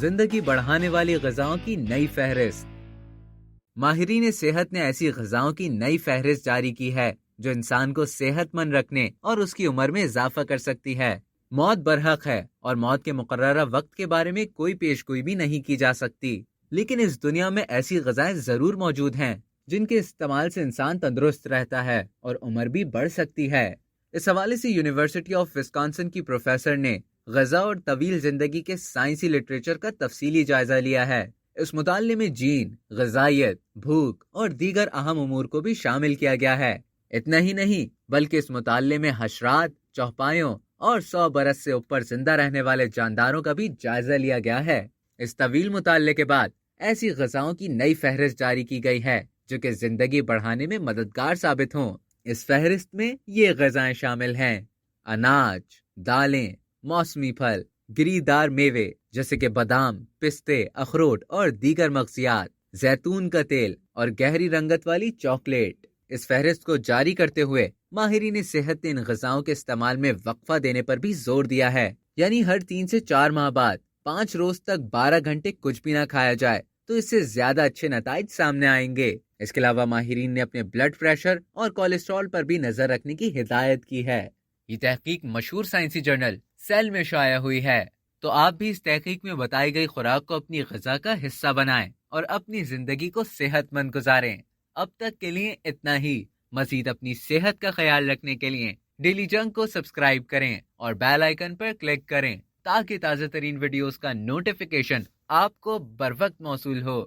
زندگی بڑھانے والی غذاؤں کی نئی فہرست۔ ماہرین صحت نے ایسی غذاؤں کی نئی فہرست جاری کی ہے جو انسان کو صحت مند رکھنے اور اس کی عمر میں اضافہ کر سکتی ہے۔ موت برحق ہے اور موت کے مقررہ وقت کے بارے میں کوئی پیش گوئی بھی نہیں کی جا سکتی، لیکن اس دنیا میں ایسی غذائیں ضرور موجود ہیں جن کے استعمال سے انسان تندرست رہتا ہے اور عمر بھی بڑھ سکتی ہے۔ اس حوالے سے یونیورسٹی آف وسکانسن کی پروفیسر نے غذا اور طویل زندگی کے سائنسی لٹریچر کا تفصیلی جائزہ لیا ہے۔ اس مطالعے میں جین، غذائیت، بھوک اور دیگر اہم امور کو بھی شامل کیا گیا ہے۔ اتنا ہی نہیں بلکہ اس مطالعے میں حشرات، چوپایوں اور 100 برس سے اوپر زندہ رہنے والے جانداروں کا بھی جائزہ لیا گیا ہے۔ اس طویل مطالعے کے بعد ایسی غذاؤں کی نئی فہرست جاری کی گئی ہے جو کہ زندگی بڑھانے میں مددگار ثابت ہوں۔ اس فہرست میں یہ غذائیں شامل ہیں: اناج، دالیں، موسمی پھل، گری دار میوے جیسے کہ بادام، پستے، اخروٹ اور دیگر مغزیات، زیتون کا تیل اور گہری رنگت والی چاکلیٹ۔ اس فہرست کو جاری کرتے ہوئے ماہرین صحت نے ان غذاؤں کے استعمال میں وقفہ دینے پر بھی زور دیا ہے، یعنی ہر 3 سے 4 ماہ بعد 5 روز تک 12 گھنٹے کچھ بھی نہ کھایا جائے تو اس سے زیادہ اچھے نتائج سامنے آئیں گے۔ اس کے علاوہ ماہرین نے اپنے بلڈ پریشر اور کولیسٹرول پر بھی نظر رکھنے کی ہدایت کی ہے۔ یہ تحقیق مشہور سائنسی جرنل سیل میں شائع ہوئی ہے، تو آپ بھی اس تحقیق میں بتائی گئی خوراک کو اپنی غذا کا حصہ بنائیں اور اپنی زندگی کو صحت مند گزاریں۔ اب تک کے لیے اتنا ہی۔ مزید اپنی صحت کا خیال رکھنے کے لیے ڈیلی جنک کو سبسکرائب کریں اور بیل آئیکن پر کلک کریں تاکہ تازہ ترین ویڈیوز کا نوٹیفیکیشن آپ کو بر وقت موصول ہو۔